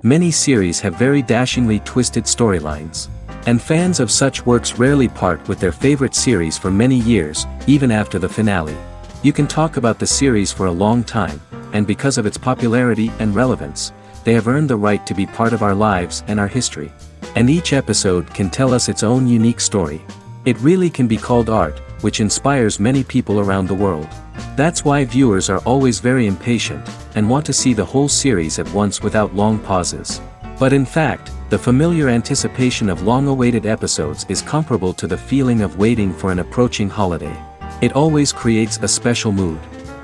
Many series have very dashingly twisted storylines. And fans of such works rarely part with their favorite series for many years, even after the finale. You can talk about the series for a long time, and because of its popularity and relevance, they have earned the right to be part of our lives and our history. And each episode can tell us its own unique story. It really can be called art, which inspires many people around the world. That's why viewers are always very impatient, and want to see the whole series at once without long pauses. But in fact, the familiar anticipation of long-awaited episodes is comparable to the feeling of waiting for an approaching holiday. It always creates a special mood.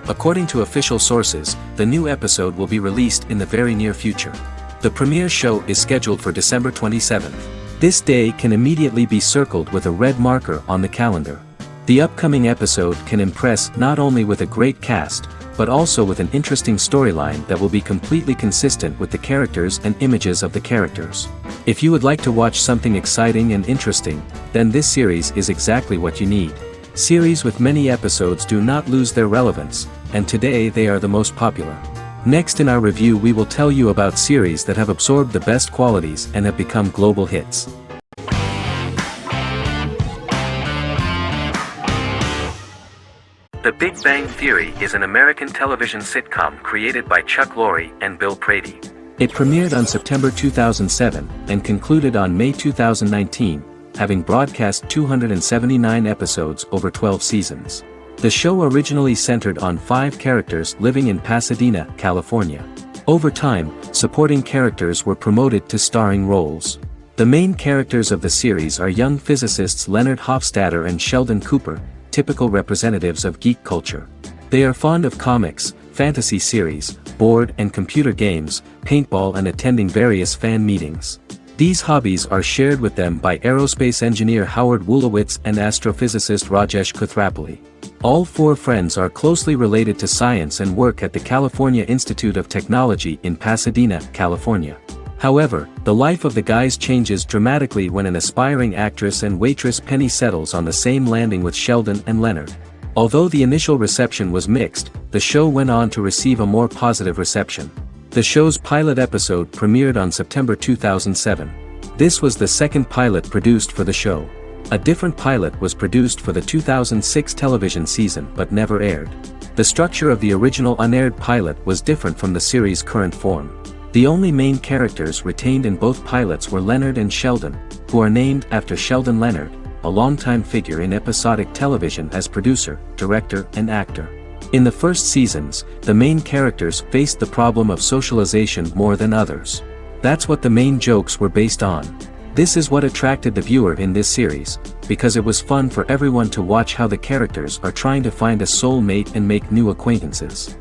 According to official sources, the new episode will be released in the very near future. The premiere show is scheduled for December 27th. This day can immediately be circled with a red marker on the calendar. The upcoming episode can impress not only with a great cast, but also with an interesting storyline that will be completely consistent with the characters and images of the characters. If you would like to watch something exciting and interesting, then this series is exactly what you need. Series with many episodes do not lose their relevance, and today they are the most popular. Next in our review we will tell you about series that have absorbed the best qualities and have become global hits. The Big Bang Theory is an American television sitcom created by Chuck Lorre and Bill Prady. It premiered on September 2007 and concluded on May 2019, having broadcast 279 episodes over 12 seasons. The show originally centered on 5 characters living in Pasadena, California. Over time, supporting characters were promoted to starring roles. The main characters of the series are young physicists Leonard Hofstadter and Sheldon Cooper, typical representatives of geek culture. They are fond of comics, fantasy series, board and computer games, paintball and attending various fan meetings. These hobbies are shared with them by aerospace engineer Howard Wolowitz and astrophysicist Rajesh Kuthrapalli. All 4 friends are closely related to science and work at the California Institute of Technology in Pasadena, California. However, the life of the guys changes dramatically when an aspiring actress and waitress Penny settles on the same landing with Sheldon and Leonard. Although the initial reception was mixed, the show went on to receive a more positive reception. The show's pilot episode premiered on September 2007. This was the second pilot produced for the show. A different pilot was produced for the 2006 television season but never aired. The structure of the original unaired pilot was different from the series' current form. The only main characters retained in both pilots were Leonard and Sheldon, who are named after Sheldon Leonard, a longtime figure in episodic television as producer, director, and actor. In the first seasons, the main characters faced the problem of socialization more than others. That's what the main jokes were based on. This is what attracted the viewer in this series, because it was fun for everyone to watch how the characters are trying to find a soul mate and make new acquaintances.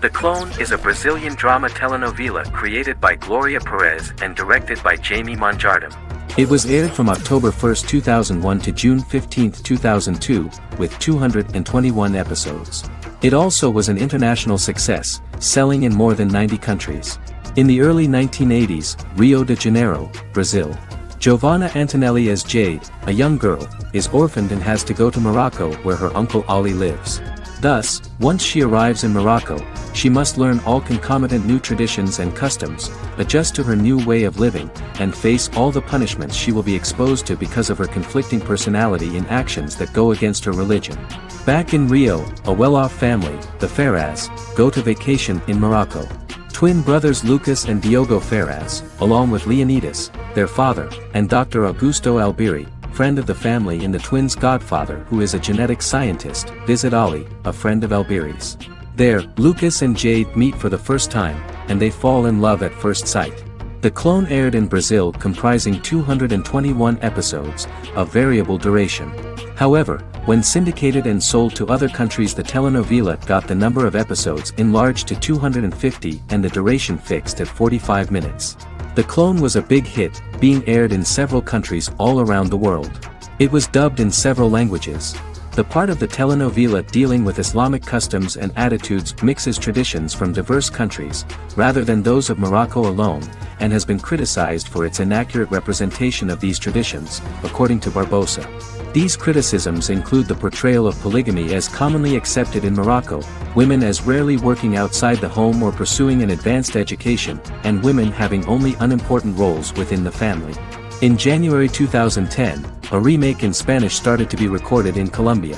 The Clone is a Brazilian drama telenovela created by Gloria Perez and directed by Jamie Monjardim. It was aired from October 1, 2001 to June 15, 2002, with 221 episodes. It also was an international success, selling in more than 90 countries. In the early 1980s, Rio de Janeiro, Brazil. Giovanna Antonelli as Jade, a young girl, is orphaned and has to go to Morocco where her uncle Ali lives. Thus, once she arrives in Morocco, she must learn all concomitant new traditions and customs, adjust to her new way of living, and face all the punishments she will be exposed to because of her conflicting personality in actions that go against her religion. Back in Rio, a well-off family, the Ferraz, go to vacation in Morocco. Twin brothers Lucas and Diogo Ferraz, along with Leonidas, their father, and Dr. Augusto Albiri, friend of the family and the twins' godfather who is a genetic scientist, visit Ali, a friend of Albiri's. There, Lucas and Jade meet for the first time, and they fall in love at first sight. The Clone aired in Brazil comprising 221 episodes, of variable duration. However, when syndicated and sold to other countries, the telenovela got the number of episodes enlarged to 250 and the duration fixed at 45 minutes. The Clone was a big hit, being aired in several countries all around the world. It was dubbed in several languages. The part of the telenovela dealing with Islamic customs and attitudes mixes traditions from diverse countries, rather than those of Morocco alone, and has been criticized for its inaccurate representation of these traditions, according to Barbosa. These criticisms include the portrayal of polygamy as commonly accepted in Morocco, women as rarely working outside the home or pursuing an advanced education, and women having only unimportant roles within the family. In January 2010, a remake in Spanish started to be recorded in Colombia.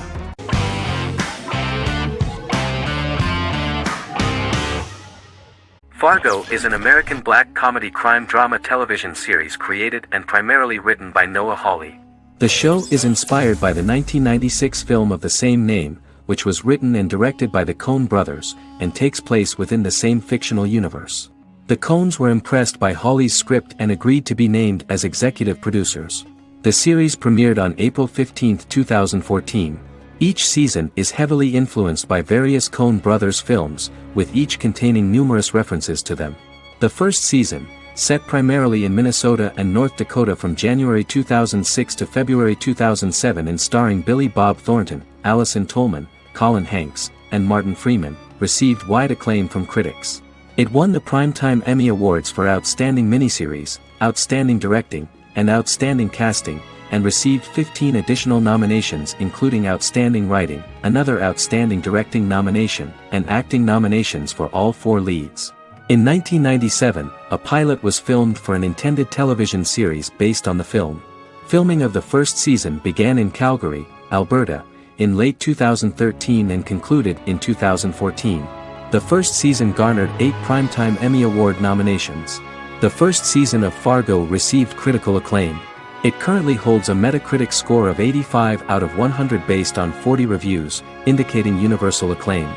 Fargo is an American black comedy crime drama television series created and primarily written by Noah Hawley. The show is inspired by the 1996 film of the same name, which was written and directed by the Coen brothers, and takes place within the same fictional universe. The Coens were impressed by Hawley's script and agreed to be named as executive producers. The series premiered on April 15, 2014. Each season is heavily influenced by various Coen brothers films, with each containing numerous references to them. The first season, set primarily in Minnesota and North Dakota from January 2006 to February 2007 and starring Billy Bob Thornton, Allison Tolman, Colin Hanks, and Martin Freeman, received wide acclaim from critics. It won the Primetime Emmy Awards for Outstanding Miniseries, Outstanding Directing, and Outstanding Casting, and received 15 additional nominations including Outstanding Writing, another Outstanding Directing nomination, and acting nominations for all 4 leads. In 1997, a pilot was filmed for an intended television series based on the film. Filming of the first season began in Calgary, Alberta, in late 2013 and concluded in 2014. The first season garnered 8 Primetime Emmy Award nominations. The first season of Fargo received critical acclaim. It currently holds a Metacritic score of 85 out of 100 based on 40 reviews, indicating universal acclaim.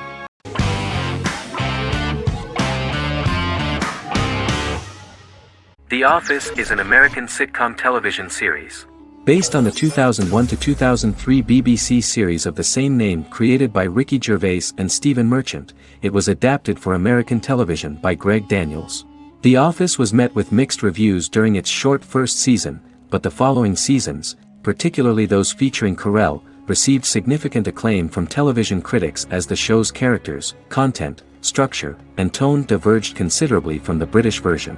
The Office is an American sitcom television series. Based on the 2001 to 2003 BBC series of the same name created by Ricky Gervais and Stephen Merchant, it was adapted for American television by Greg Daniels. The Office was met with mixed reviews during its short first season, but the following seasons, particularly those featuring Carell, received significant acclaim from television critics as the show's characters, content, structure, and tone diverged considerably from the British version.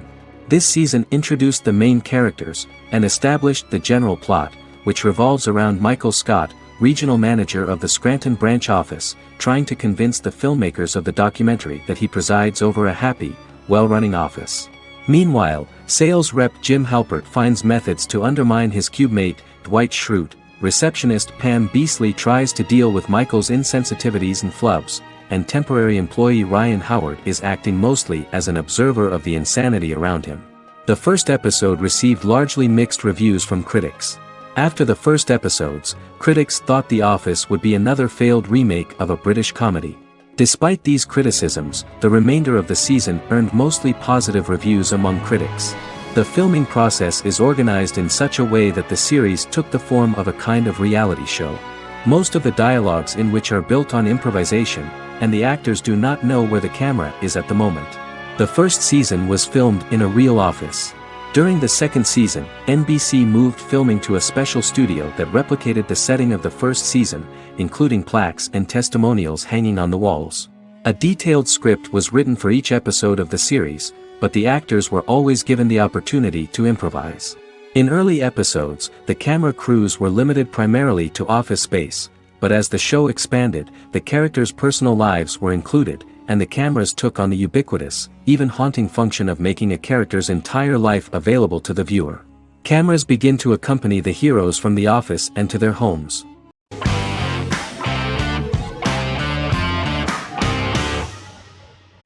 This season introduced the main characters, and established the general plot, which revolves around Michael Scott, regional manager of the Scranton branch office, trying to convince the filmmakers of the documentary that he presides over a happy, well-running office. Meanwhile, sales rep Jim Halpert finds methods to undermine his cubemate, Dwight Schrute. Receptionist Pam Beasley tries to deal with Michael's insensitivities and flubs, and temporary employee Ryan Howard is acting mostly as an observer of the insanity around him. The first episode received largely mixed reviews from critics. After the first episodes, critics thought The Office would be another failed remake of a British comedy. Despite these criticisms, the remainder of the season earned mostly positive reviews among critics. The filming process is organized in such a way that the series took the form of a kind of reality show. Most of the dialogues in which are built on improvisation, and the actors do not know where the camera is at the moment. The first season was filmed in a real office. During the second season, NBC moved filming to a special studio that replicated the setting of the first season, including plaques and testimonials hanging on the walls. A detailed script was written for each episode of the series, but the actors were always given the opportunity to improvise. In early episodes, the camera crews were limited primarily to office space, but as the show expanded, the characters' personal lives were included, and the cameras took on the ubiquitous, even haunting function of making a character's entire life available to the viewer. Cameras begin to accompany the heroes from the office and to their homes.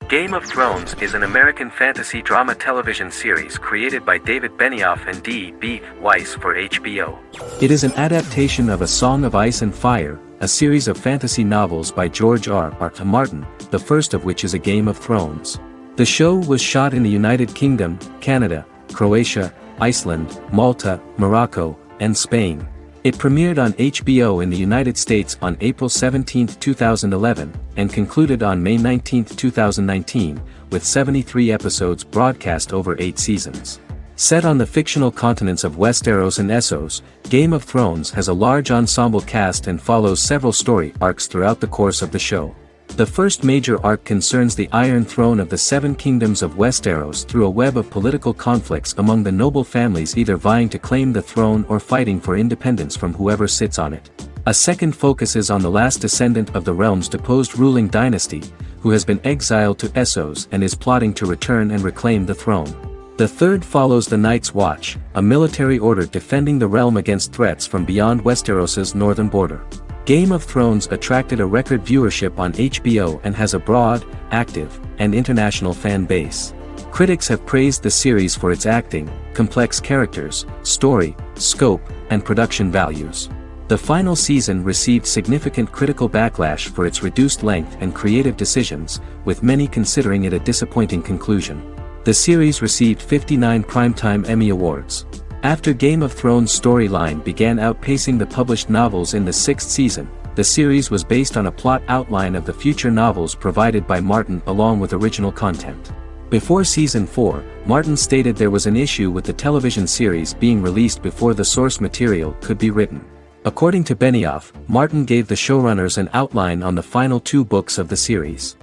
Game of Thrones is an American fantasy drama television series created by David Benioff and D.B. Weiss for HBO. It is an adaptation of A Song of Ice and Fire, a series of fantasy novels by George R.R. Martin, the first of which is A Game of Thrones. The show was shot in the United Kingdom, Canada, Croatia, Iceland, Malta, Morocco, and Spain. It premiered on HBO in the United States on April 17, 2011, and concluded on May 19, 2019, with 73 episodes broadcast over 8 seasons. Set on the fictional continents of Westeros and Essos, Game of Thrones has a large ensemble cast and follows several story arcs throughout the course of the show. The first major arc concerns the Iron Throne of the Seven Kingdoms of Westeros through a web of political conflicts among the noble families either vying to claim the throne or fighting for independence from whoever sits on it. A second focuses on the last descendant of the realm's deposed ruling dynasty, who has been exiled to Essos and is plotting to return and reclaim the throne. The third follows the Night's Watch, a military order defending the realm against threats from beyond Westeros's northern border. Game of Thrones attracted a record viewership on HBO and has a broad, active, and international fan base. Critics have praised the series for its acting, complex characters, story, scope, and production values. The final season received significant critical backlash for its reduced length and creative decisions, with many considering it a disappointing conclusion. The series received 59 Primetime Emmy Awards. After Game of Thrones' storyline began outpacing the published novels in the sixth season, the series was based on a plot outline of the future novels provided by Martin along with original content. Before Season 4, Martin stated there was an issue with the television series being released before the source material could be written. According to Benioff, Martin gave the showrunners an outline on the final 2 books of the series.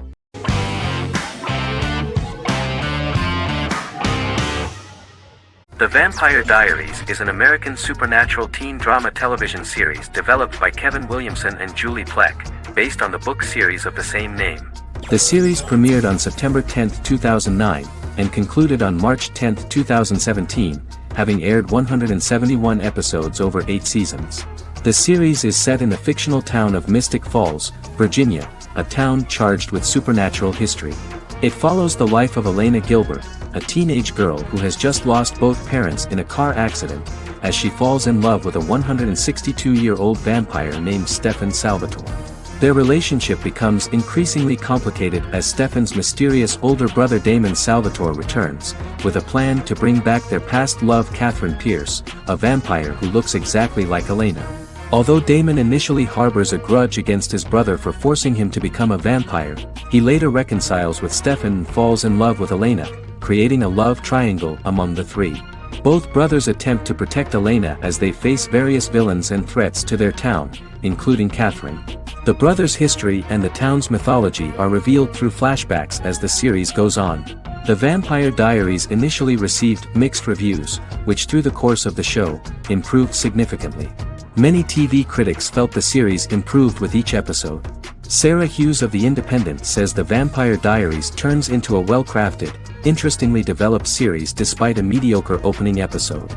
The Vampire Diaries is an American supernatural teen drama television series developed by Kevin Williamson and Julie Plec, based on the book series of the same name. The series premiered on September 10, 2009, and concluded on March 10, 2017, having aired 171 episodes over 8 seasons. The series is set in the fictional town of Mystic Falls, Virginia, a town charged with supernatural history. It follows the life of Elena Gilbert, a teenage girl who has just lost both parents in a car accident, as she falls in love with a 162-year-old vampire named Stefan Salvatore. Their relationship becomes increasingly complicated as Stefan's mysterious older brother Damon Salvatore returns, with a plan to bring back their past love Catherine Pierce, a vampire who looks exactly like Elena. Although Damon initially harbors a grudge against his brother for forcing him to become a vampire, he later reconciles with Stefan and falls in love with Elena, creating a love triangle among the three. Both brothers attempt to protect Elena as they face various villains and threats to their town, including Catherine. The brothers' history and the town's mythology are revealed through flashbacks as the series goes on. The Vampire Diaries initially received mixed reviews, which through the course of the show, improved significantly. Many TV critics felt the series improved with each episode. Sarah Hughes of The Independent says The Vampire Diaries turns into a well-crafted, interestingly developed series despite a mediocre opening episode.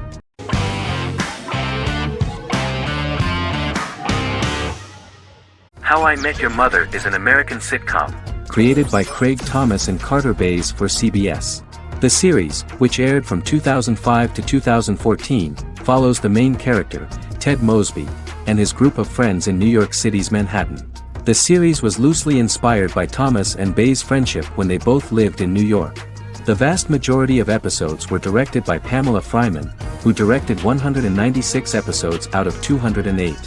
How I Met Your Mother is an American sitcom, created by Craig Thomas and Carter Bays for CBS. The series, which aired from 2005 to 2014, follows the main character, Ted Mosby, and his group of friends in New York City's Manhattan. The series was loosely inspired by Thomas and Bays' friendship when they both lived in New York. The vast majority of episodes were directed by Pamela Fryman, who directed 196 episodes out of 208.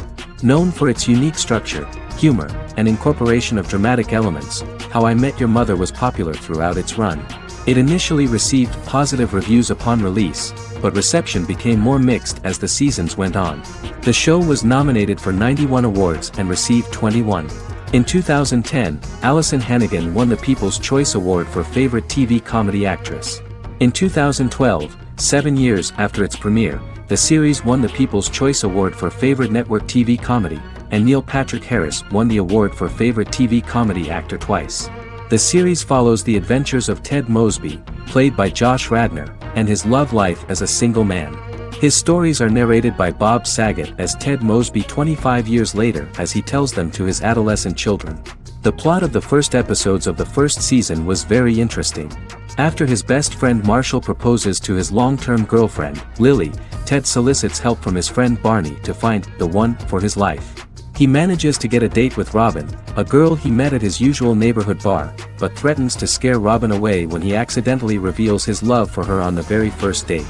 Known for its unique structure, humor, and incorporation of dramatic elements, How I Met Your Mother was popular throughout its run. It initially received positive reviews upon release, but reception became more mixed as the seasons went on. The show was nominated for 91 awards and received 21. In 2010, Allison Hannigan won the People's Choice Award for Favorite TV Comedy Actress. In 2012, 7 years after its premiere, the series won the People's Choice Award for Favorite Network TV Comedy, and Neil Patrick Harris won the award for Favorite TV Comedy Actor twice. The series follows the adventures of Ted Mosby, played by Josh Radnor, and his love life as a single man. His stories are narrated by Bob Saget as Ted Mosby 25 years later as he tells them to his adolescent children. The plot of the first episodes of the first season was very interesting. After his best friend Marshall proposes to his long-term girlfriend, Lily, Ted solicits help from his friend Barney to find the one for his life. He manages to get a date with Robin, a girl he met at his usual neighborhood bar, but threatens to scare Robin away when he accidentally reveals his love for her on the very first date.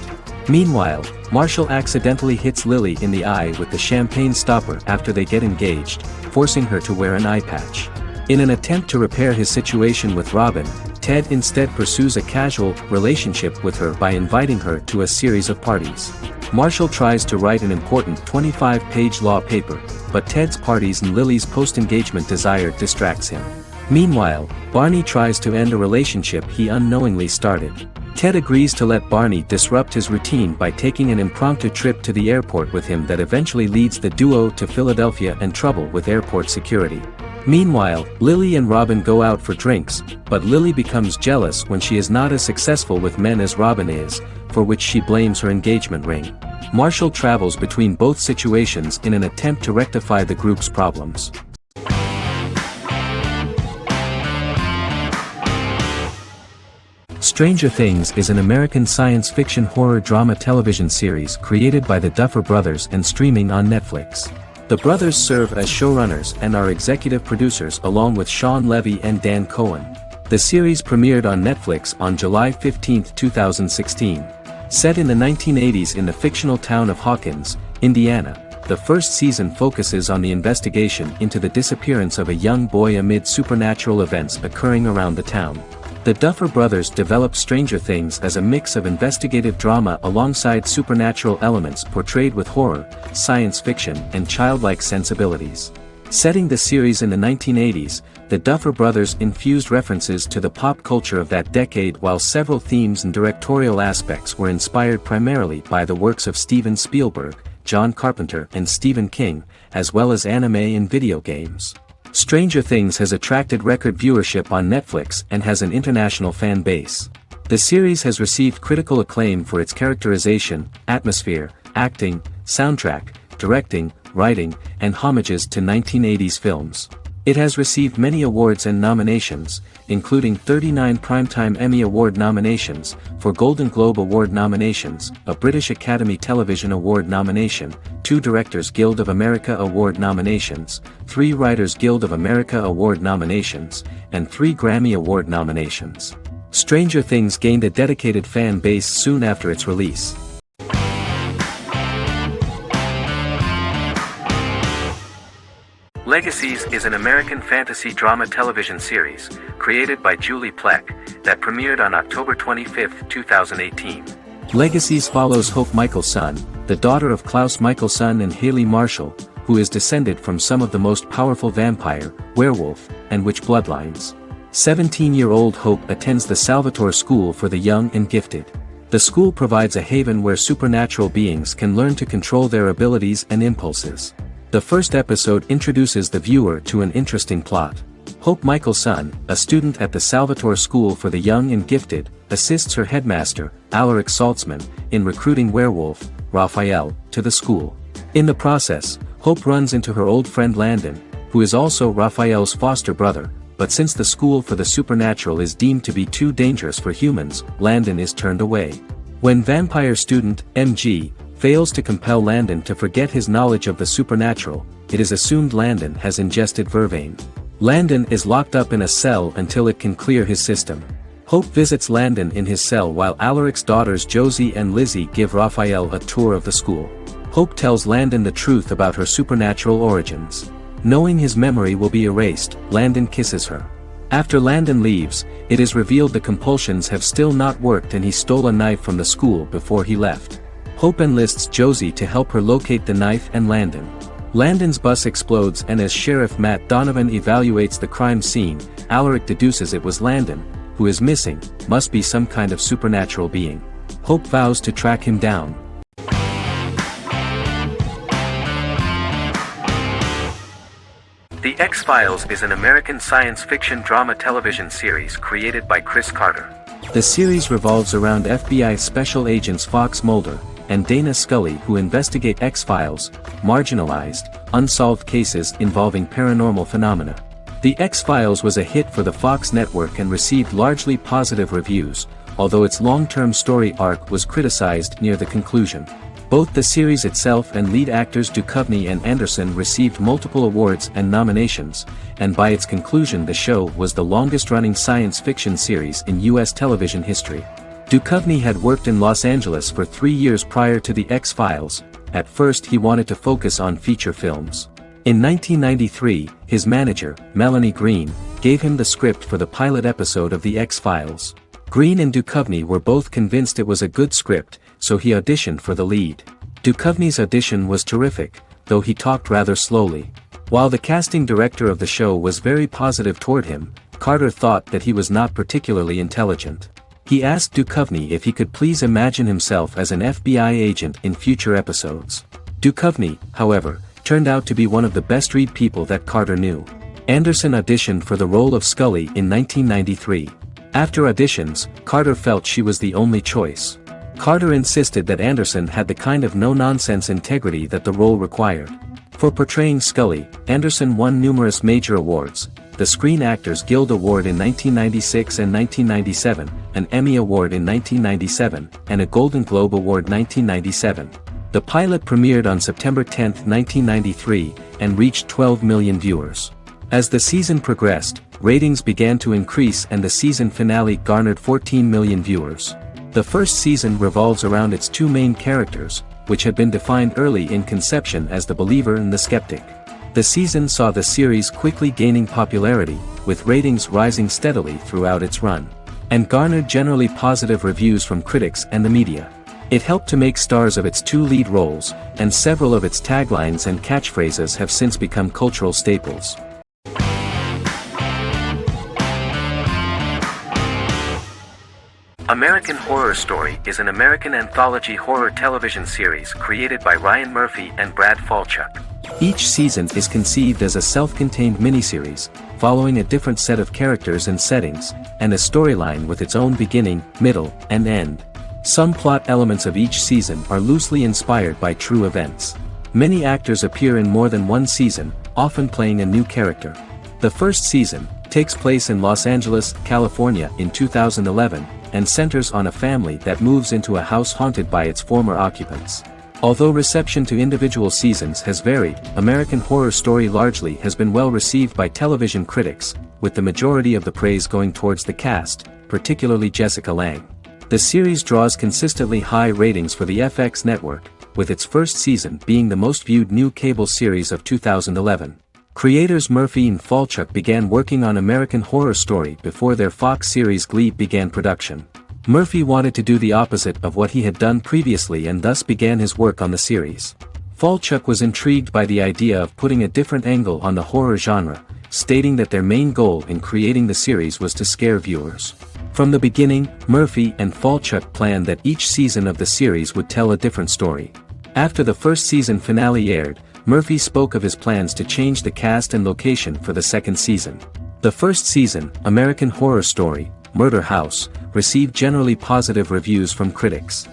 Meanwhile, Marshall accidentally hits Lily in the eye with the champagne stopper after they get engaged, forcing her to wear an eye patch. In an attempt to repair his situation with Robin, Ted instead pursues a casual relationship with her by inviting her to a series of parties. Marshall tries to write an important 25-page law paper, but Ted's parties and Lily's post-engagement desire distracts him. Meanwhile, Barney tries to end a relationship he unknowingly started. Ted agrees to let Barney disrupt his routine by taking an impromptu trip to the airport with him that eventually leads the duo to Philadelphia and trouble with airport security. Meanwhile, Lily and Robin go out for drinks, but Lily becomes jealous when she is not as successful with men as Robin is, for which she blames her engagement ring. Marshall travels between both situations in an attempt to rectify the group's problems. Stranger Things is an American science fiction horror drama television series created by the Duffer Brothers and streaming on Netflix. The brothers serve as showrunners and are executive producers along with Sean Levy and Dan Cohen. The series premiered on Netflix on July 15, 2016. Set in the 1980s in the fictional town of Hawkins, Indiana, the first season focuses on the investigation into the disappearance of a young boy amid supernatural events occurring around the town. The Duffer Brothers developed Stranger Things as a mix of investigative drama alongside supernatural elements portrayed with horror, science fiction, and childlike sensibilities. Setting the series in the 1980s, the Duffer Brothers infused references to the pop culture of that decade while several themes and directorial aspects were inspired primarily by the works of Steven Spielberg, John Carpenter and Stephen King, as well as anime and video games. Stranger Things has attracted record viewership on Netflix and has an international fan base. The series has received critical acclaim for its characterization, atmosphere, acting, soundtrack, directing, writing, and homages to 1980s films. It has received many awards and nominations, including 39 Primetime Emmy Award nominations, 4 Golden Globe Award nominations, a British Academy Television Award nomination, 2 Directors Guild of America Award nominations, 3 Writers Guild of America Award nominations, and 3 Grammy Award nominations. Stranger Things gained a dedicated fan base soon after its release. Legacies is an American fantasy drama television series, created by Julie Plec, that premiered on October 25, 2018. Legacies follows Hope Michelson, the daughter of Klaus Michelson and Haley Marshall, who is descended from some of the most powerful vampire, werewolf, and witch bloodlines. 17-year-old Hope attends the Salvatore School for the Young and Gifted. The school provides a haven where supernatural beings can learn to control their abilities and impulses. The first episode introduces the viewer to an interesting plot. Hope Michelson, a student at the Salvatore School for the Young and Gifted, assists her headmaster, Alaric Saltzman, in recruiting werewolf, Raphael, to the school. In the process, Hope runs into her old friend Landon, who is also Raphael's foster brother, but since the school for the supernatural is deemed to be too dangerous for humans, Landon is turned away. When vampire student, MG, fails to compel Landon to forget his knowledge of the supernatural, it is assumed Landon has ingested vervain. Landon is locked up in a cell until it can clear his system. Hope visits Landon in his cell while Alaric's daughters Josie and Lizzie give Raphael a tour of the school. Hope tells Landon the truth about her supernatural origins. Knowing his memory will be erased, Landon kisses her. After Landon leaves, it is revealed the compulsions have still not worked and he stole a knife from the school before he left. Hope enlists Josie to help her locate the knife and Landon. Landon's bus explodes and as Sheriff Matt Donovan evaluates the crime scene, Alaric deduces it was Landon, who is missing, must be some kind of supernatural being. Hope vows to track him down. The X-Files is an American science fiction drama television series created by Chris Carter. The series revolves around FBI special agents Fox Mulder and Dana Scully who investigate X-Files, marginalized, unsolved cases involving paranormal phenomena. The X-Files was a hit for the Fox network and received largely positive reviews, although its long-term story arc was criticized near the conclusion. Both the series itself and lead actors Duchovny and Anderson received multiple awards and nominations, and by its conclusion the show was the longest-running science fiction series in U.S. television history. Duchovny had worked in Los Angeles for 3 years prior to The X-Files. At first he wanted to focus on feature films. In 1993, his manager, Melanie Green, gave him the script for the pilot episode of The X-Files. Green and Duchovny were both convinced it was a good script, so he auditioned for the lead. Duchovny's audition was terrific, though he talked rather slowly. While the casting director of the show was very positive toward him, Carter thought that he was not particularly intelligent. He asked Duchovny if he could please imagine himself as an FBI agent in future episodes. Duchovny, however, turned out to be one of the best-read people that Carter knew. Anderson auditioned for the role of Scully in 1993. After auditions, Carter felt she was the only choice. Carter insisted that Anderson had the kind of no-nonsense integrity that the role required. For portraying Scully, Anderson won numerous major awards, the Screen Actors Guild Award in 1996 and 1997, an Emmy Award in 1997, and a Golden Globe Award 1997. The pilot premiered on September 10, 1993, and reached 12 million viewers. As the season progressed, ratings began to increase and the season finale garnered 14 million viewers. The first season revolves around its two main characters, which had been defined early in conception as the believer and the skeptic. The season saw the series quickly gaining popularity, with ratings rising steadily throughout its run, and garnered generally positive reviews from critics and the media. It helped to make stars of its two lead roles, and several of its taglines and catchphrases have since become cultural staples. American Horror Story is an American anthology horror television series created by Ryan Murphy and Brad Falchuk. Each season is conceived as a self-contained miniseries, following a different set of characters and settings, and a storyline with its own beginning, middle, and end. Some plot elements of each season are loosely inspired by true events. Many actors appear in more than one season, often playing a new character. The first season takes place in Los Angeles, California in 2011, and centers on a family that moves into a house haunted by its former occupants. Although reception to individual seasons has varied, American Horror Story largely has been well received by television critics, with the majority of the praise going towards the cast, particularly Jessica Lange. The series draws consistently high ratings for the FX network, with its first season being the most viewed new cable series of 2011. Creators Murphy and Falchuk began working on American Horror Story before their Fox series Glee began production. Murphy wanted to do the opposite of what he had done previously and thus began his work on the series. Falchuk was intrigued by the idea of putting a different angle on the horror genre, stating that their main goal in creating the series was to scare viewers. From the beginning, Murphy and Falchuk planned that each season of the series would tell a different story. After the first season finale aired, Murphy spoke of his plans to change the cast and location for the second season. The first season, American Horror Story, Murder House, received generally positive reviews from critics.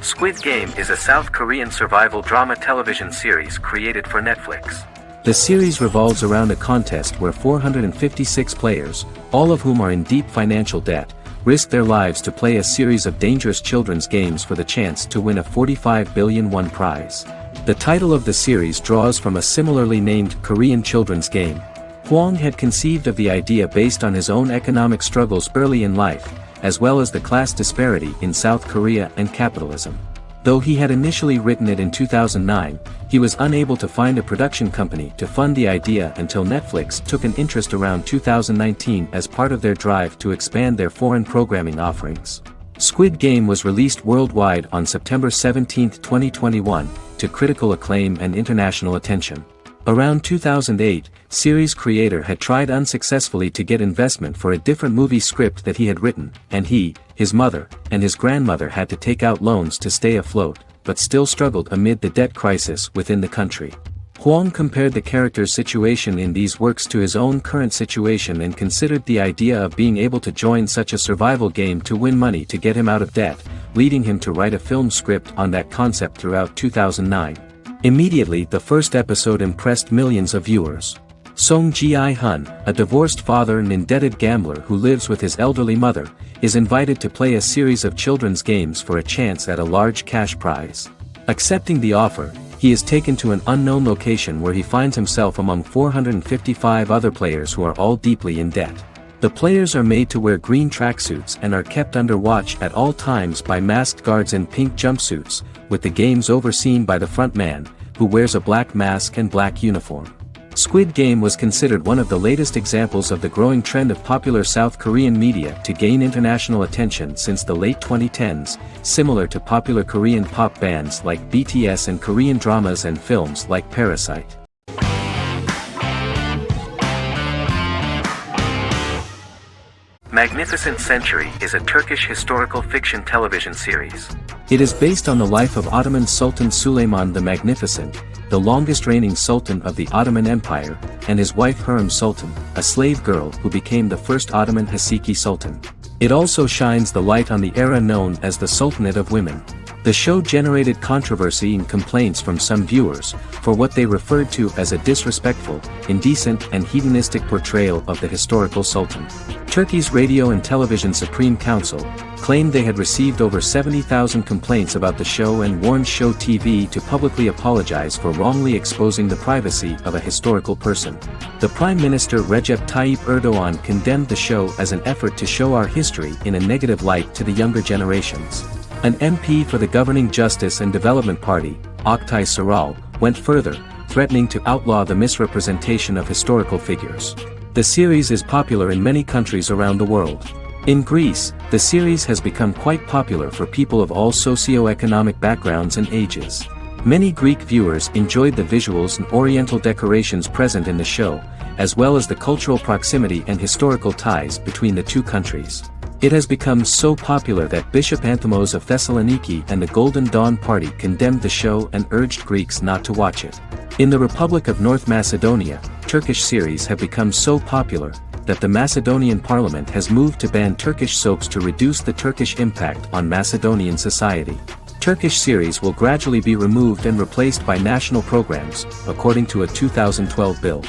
Squid Game is a South Korean survival drama television series created for Netflix. The series revolves around a contest where 456 players, all of whom are in deep financial debt, risk their lives to play a series of dangerous children's games for the chance to win a 45 billion won prize. The title of the series draws from a similarly named Korean children's game. Hwang had conceived of the idea based on his own economic struggles early in life, as well as the class disparity in South Korea and capitalism. Though he had initially written it in 2009, he was unable to find a production company to fund the idea until Netflix took an interest around 2019 as part of their drive to expand their foreign programming offerings. Squid Game was released worldwide on September 17, 2021, to critical acclaim and international attention. Around 2008, series creator had tried unsuccessfully to get investment for a different movie script that he had written, and he, his mother, and his grandmother had to take out loans to stay afloat, but still struggled amid the debt crisis within the country. Hwang compared the character's situation in these works to his own current situation and considered the idea of being able to join such a survival game to win money to get him out of debt, leading him to write a film script on that concept throughout 2009. Immediately the first episode impressed millions of viewers. Song Ji-hun, a divorced father and indebted gambler who lives with his elderly mother, is invited to play a series of children's games for a chance at a large cash prize. Accepting the offer, he is taken to an unknown location where he finds himself among 455 other players who are all deeply in debt. The players are made to wear green tracksuits and are kept under watch at all times by masked guards in pink jumpsuits, with the games overseen by the front man, who wears a black mask and black uniform. Squid Game was considered one of the latest examples of the growing trend of popular South Korean media to gain international attention since the late 2010s, similar to popular Korean pop bands like BTS and Korean dramas and films like Parasite. Magnificent Century is a Turkish historical fiction television series. It is based on the life of Ottoman Sultan Süleyman the Magnificent, the longest reigning sultan of the Ottoman Empire, and his wife Hürrem Sultan, a slave girl who became the first Ottoman Haseki Sultan. It also shines the light on the era known as the Sultanate of Women. The show generated controversy and complaints from some viewers, for what they referred to as a disrespectful, indecent and hedonistic portrayal of the historical sultan. Turkey's Radio and Television Supreme Council claimed they had received over 70,000 complaints about the show and warned Show TV to publicly apologize for wrongly exposing the privacy of a historical person. The Prime Minister Recep Tayyip Erdoğan condemned the show as an effort to show our history in a negative light to the younger generations. An MP for the governing Justice and Development Party, Oktay Saral, went further, threatening to outlaw the misrepresentation of historical figures. The series is popular in many countries around the world. In Greece, the series has become quite popular for people of all socio-economic backgrounds and ages. Many Greek viewers enjoyed the visuals and oriental decorations present in the show, as well as the cultural proximity and historical ties between the two countries. It has become so popular that Bishop Anthimos of Thessaloniki and the Golden Dawn Party condemned the show and urged Greeks not to watch it. In the Republic of North Macedonia, Turkish series have become so popular that the Macedonian parliament has moved to ban Turkish soaps to reduce the Turkish impact on Macedonian society. Turkish series will gradually be removed and replaced by national programs, according to a 2012 bill.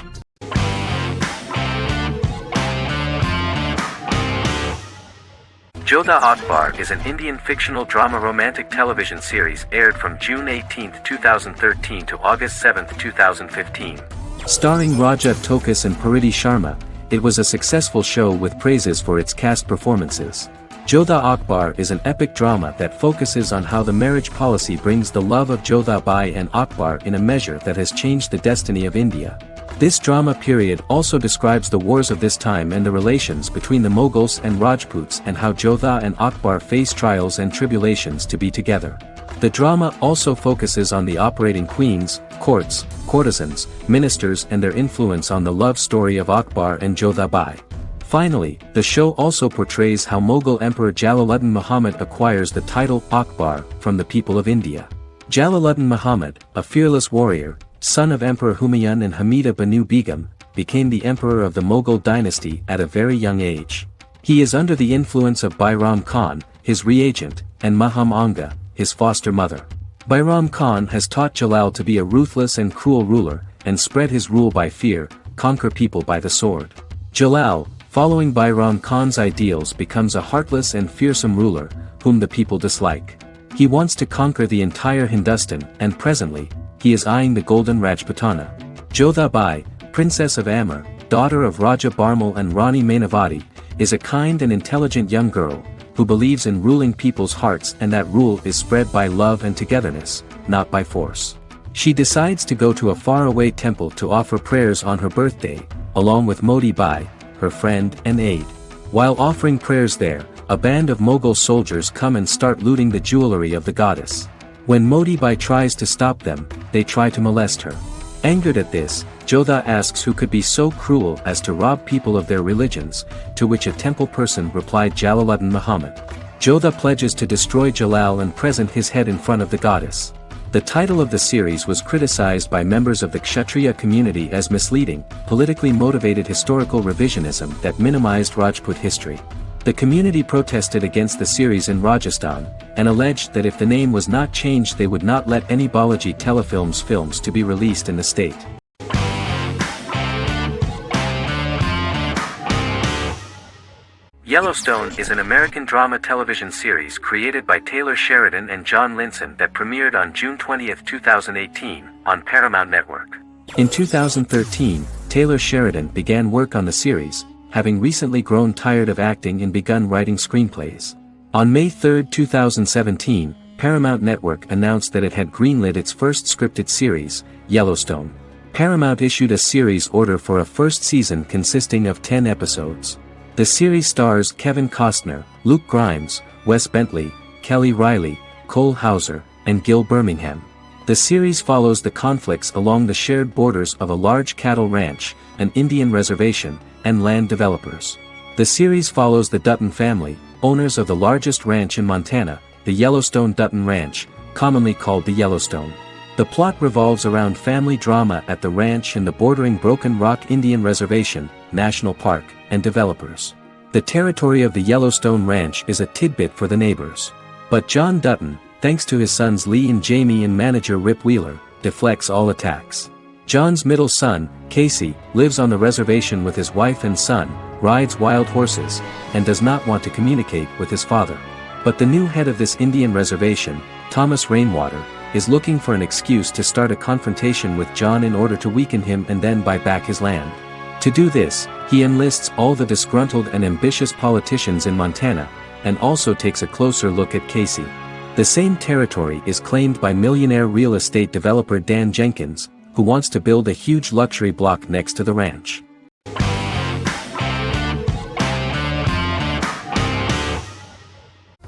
Jodha Akbar is an Indian fictional drama romantic television series aired from June 18, 2013 to August 7, 2015. Starring Raja Tokas and Pariti Sharma, it was a successful show with praises for its cast performances. Jodha Akbar is an epic drama that focuses on how the marriage policy brings the love of Jodha Bai and Akbar in a measure that has changed the destiny of India. This drama period also describes the wars of this time and the relations between the Mughals and Rajputs and how Jodha and Akbar face trials and tribulations to be together. The drama also focuses on the operating queens, courts, courtesans, ministers and their influence on the love story of Akbar and Jodha Bai. Finally, the show also portrays how Mughal Emperor Jalaluddin Muhammad acquires the title Akbar from the people of India. Jalaluddin Muhammad, a fearless warrior, son of Emperor Humayun and Hamida Banu Begum, became the emperor of the Mughal dynasty at a very young age. He is under the influence of Bairam Khan, his reagent, and Maham Anga, his foster mother. Bairam Khan has taught Jalal to be a ruthless and cruel ruler, and spread his rule by fear, conquer people by the sword. Jalal, following Bairam Khan's ideals, becomes a heartless and fearsome ruler, whom the people dislike. He wants to conquer the entire Hindustan, and presently, he is eyeing the Golden Rajputana. Jodha Bai, Princess of Amber, daughter of Raja Barmal and Rani Mainavati, is a kind and intelligent young girl, who believes in ruling people's hearts and that rule is spread by love and togetherness, not by force. She decides to go to a faraway temple to offer prayers on her birthday, along with Modi Bai, her friend and aide. While offering prayers there, a band of Mughal soldiers come and start looting the jewelry of the goddess. When Modi Bai tries to stop them, they try to molest her. Angered at this, Jodha asks who could be so cruel as to rob people of their religions, to which a temple person replied Jalaluddin Muhammad. Jodha pledges to destroy Jalal and present his head in front of the goddess. The title of the series was criticized by members of the Kshatriya community as misleading, politically motivated historical revisionism that minimized Rajput history. The community protested against the series in Rajasthan, and alleged that if the name was not changed they would not let any Balaji Telefilms films to be released in the state. Yellowstone is an American drama television series created by Taylor Sheridan and John Linson that premiered on June 20, 2018, on Paramount Network. In 2013, Taylor Sheridan began work on the series, having recently grown tired of acting and begun writing screenplays. On May 3, 2017, Paramount Network announced that it had greenlit its first scripted series, Yellowstone. Paramount issued a series order for a first season consisting of 10 episodes. The series stars Kevin Costner, Luke Grimes, Wes Bentley, Kelly Riley, Cole Hauser, and Gil Birmingham. The series follows the conflicts along the shared borders of a large cattle ranch, an Indian reservation, and land developers. The series follows the Dutton family, owners of the largest ranch in Montana, the Yellowstone Dutton Ranch, commonly called the Yellowstone. The plot revolves around family drama at the ranch and the bordering Broken Rock Indian Reservation, National Park, and developers. The territory of the Yellowstone Ranch is a tidbit for the neighbors. But John Dutton, thanks to his sons Lee and Jamie and manager Rip Wheeler, deflects all attacks. John's middle son, Casey, lives on the reservation with his wife and son, rides wild horses, and does not want to communicate with his father. But the new head of this Indian reservation, Thomas Rainwater, is looking for an excuse to start a confrontation with John in order to weaken him and then buy back his land. To do this, he enlists all the disgruntled and ambitious politicians in Montana, and also takes a closer look at Casey. The same territory is claimed by millionaire real estate developer Dan Jenkins, who wants to build a huge luxury block next to the ranch.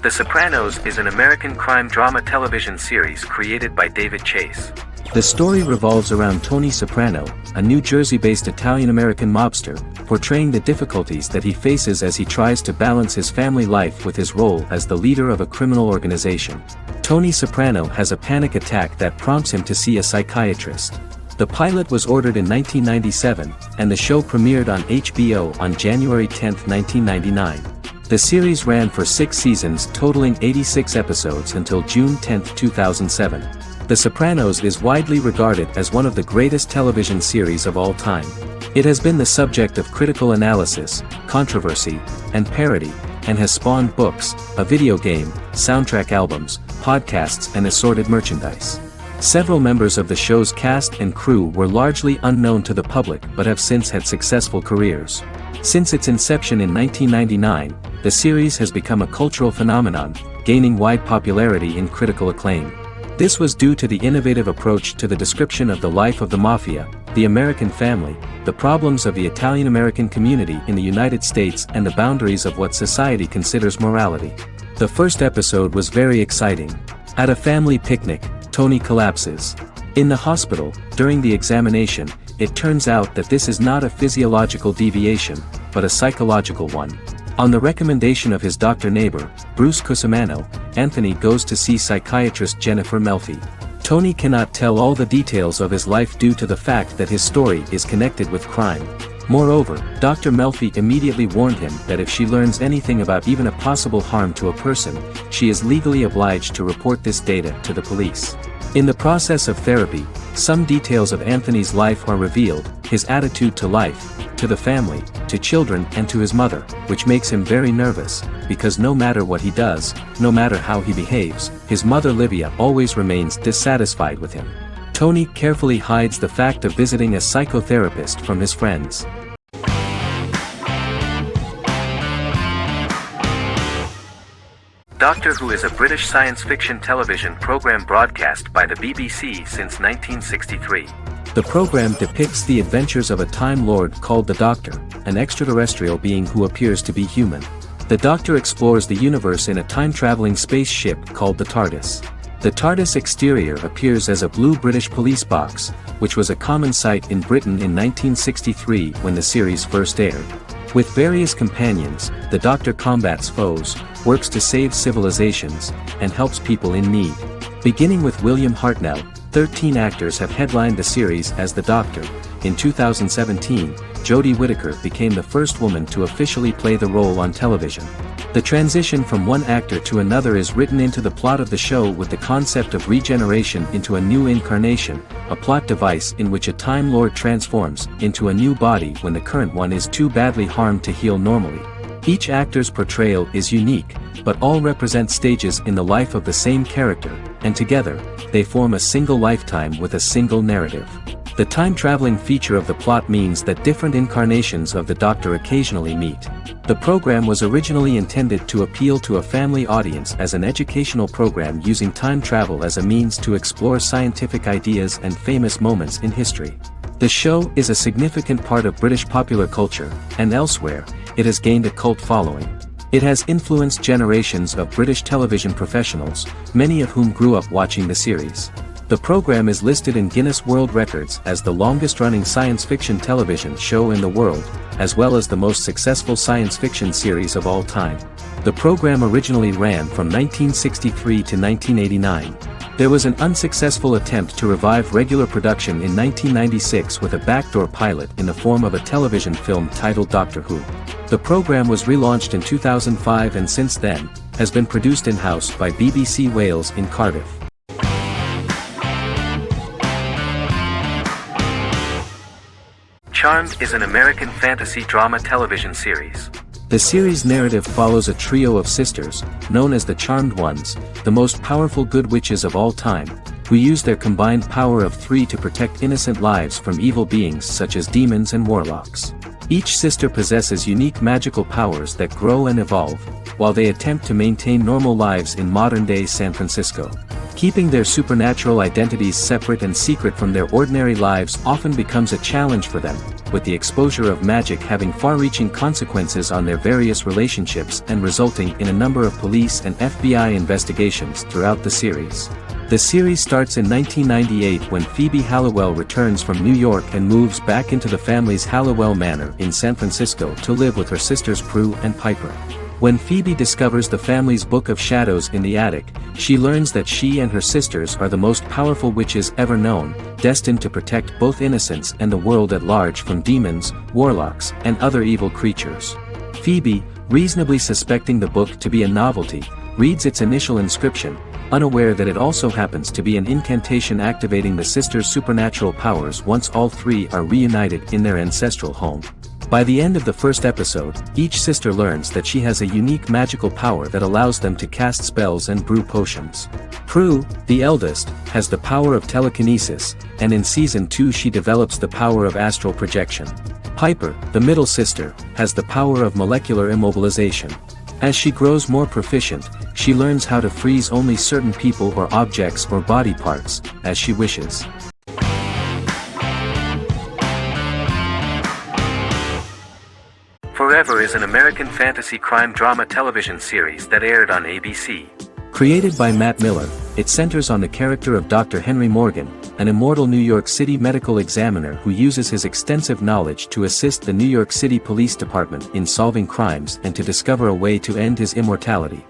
The Sopranos is an American crime drama television series created by David Chase. The story revolves around Tony Soprano, a New Jersey-based Italian-American mobster, portraying the difficulties that he faces as he tries to balance his family life with his role as the leader of a criminal organization. Tony Soprano has a panic attack that prompts him to see a psychiatrist. The pilot was ordered in 1997, and the show premiered on HBO on January 10, 1999. The series ran for 6 seasons totaling 86 episodes until June 10, 2007. The Sopranos is widely regarded as one of the greatest television series of all time. It has been the subject of critical analysis, controversy, and parody, and has spawned books, a video game, soundtrack albums, podcasts and assorted merchandise. Several members of the show's cast and crew were largely unknown to the public but have since had successful careers. Since its inception in 1999, the series has become a cultural phenomenon, gaining wide popularity and critical acclaim. This was due to the innovative approach to the description of the life of the mafia, the American family, the problems of the Italian-American community in the United States and the boundaries of what society considers morality. The first episode was very exciting. At a family picnic, Tony collapses. In the hospital, during the examination, it turns out that this is not a physiological deviation, but a psychological one. On the recommendation of his doctor neighbor, Bruce Cusimano, Anthony goes to see psychiatrist Jennifer Melfi. Tony cannot tell all the details of his life due to the fact that his story is connected with crime. Moreover, Dr. Melfi immediately warned him that if she learns anything about even a possible harm to a person, she is legally obliged to report this data to the police. In the process of therapy, some details of Anthony's life are revealed, his attitude to life, to the family, to children and to his mother, which makes him very nervous, because no matter what he does, no matter how he behaves, his mother Livia always remains dissatisfied with him. Tony carefully hides the fact of visiting a psychotherapist from his friends. Doctor Who is a British science fiction television program broadcast by the BBC since 1963. The program depicts the adventures of a Time Lord called the Doctor, an extraterrestrial being who appears to be human. The Doctor explores the universe in a time-traveling spaceship called the TARDIS. The TARDIS exterior appears as a blue British police box, which was a common sight in Britain in 1963 when the series first aired. With various companions, the Doctor combats foes, works to save civilizations, and helps people in need. Beginning with William Hartnell, 13 actors have headlined the series as the Doctor. In 2017, Jodie Whittaker became the first woman to officially play the role on television. The transition from one actor to another is written into the plot of the show with the concept of regeneration into a new incarnation, a plot device in which a Time Lord transforms into a new body when the current one is too badly harmed to heal normally. Each actor's portrayal is unique, but all represent stages in the life of the same character, and together, they form a single lifetime with a single narrative. The time-traveling feature of the plot means that different incarnations of the Doctor occasionally meet. The program was originally intended to appeal to a family audience as an educational program using time travel as a means to explore scientific ideas and famous moments in history. The show is a significant part of British popular culture, and elsewhere, it has gained a cult following. It has influenced generations of British television professionals, many of whom grew up watching the series. The program is listed in Guinness World Records as the longest-running science fiction television show in the world, as well as the most successful science fiction series of all time. The program originally ran from 1963 to 1989. There was an unsuccessful attempt to revive regular production in 1996 with a backdoor pilot in the form of a television film titled Doctor Who. The program was relaunched in 2005 and since then, has been produced in-house by BBC Wales in Cardiff. Charmed is an American fantasy drama television series. The series' narrative follows a trio of sisters, known as the Charmed Ones, the most powerful good witches of all time, who use their combined power of 3 to protect innocent lives from evil beings such as demons and warlocks. Each sister possesses unique magical powers that grow and evolve, while they attempt to maintain normal lives in modern-day San Francisco. Keeping their supernatural identities separate and secret from their ordinary lives often becomes a challenge for them, with the exposure of magic having far-reaching consequences on their various relationships and resulting in a number of police and FBI investigations throughout the series. The series starts in 1998 when Phoebe Halliwell returns from New York and moves back into the family's Halliwell Manor in San Francisco to live with her sisters Prue and Piper. When Phoebe discovers the family's Book of Shadows in the attic, she learns that she and her sisters are the most powerful witches ever known, destined to protect both innocents and the world at large from demons, warlocks, and other evil creatures. Phoebe, reasonably suspecting the book to be a novelty, reads its initial inscription, unaware that it also happens to be an incantation activating the sisters' supernatural powers once all three are reunited in their ancestral home. By the end of the first episode, each sister learns that she has a unique magical power that allows them to cast spells and brew potions. Prue, the eldest, has the power of telekinesis, and in Season 2 she develops the power of astral projection. Piper, the middle sister, has the power of molecular immobilization. As she grows more proficient, she learns how to freeze only certain people or objects or body parts, as she wishes. Forever is an American fantasy crime drama television series that aired on ABC. Created by Matt Miller, it centers on the character of Dr. Henry Morgan, an immortal New York City medical examiner who uses his extensive knowledge to assist the New York City Police Department in solving crimes and to discover a way to end his immortality.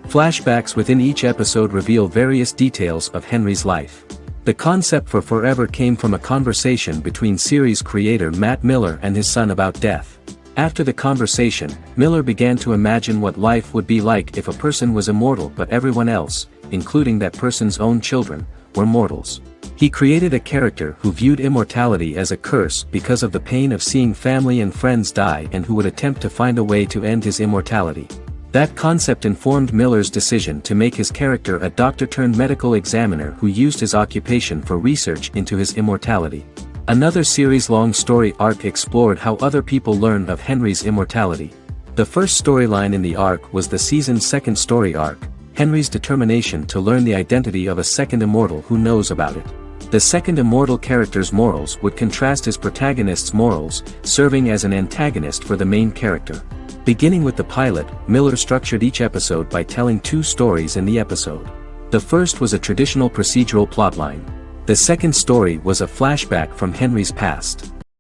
Flashbacks within each episode reveal various details of Henry's life. The concept for Forever came from a conversation between series creator Matt Miller and his son about death. After the conversation, Miller began to imagine what life would be like if a person was immortal but everyone else, including that person's own children, were mortals. He created a character who viewed immortality as a curse because of the pain of seeing family and friends die and who would attempt to find a way to end his immortality. That concept informed Miller's decision to make his character a doctor-turned-medical examiner who used his occupation for research into his immortality. Another series-long story arc explored how other people learned of Henry's immortality. The first storyline in the arc was the season's second story arc, Henry's determination to learn the identity of a second immortal who knows about it. The second immortal character's morals would contrast his protagonist's morals, serving as an antagonist for the main character. Beginning with the pilot, Miller structured each episode by telling two stories in the episode. The first was a traditional procedural plotline. The second story was a flashback from Henry's past.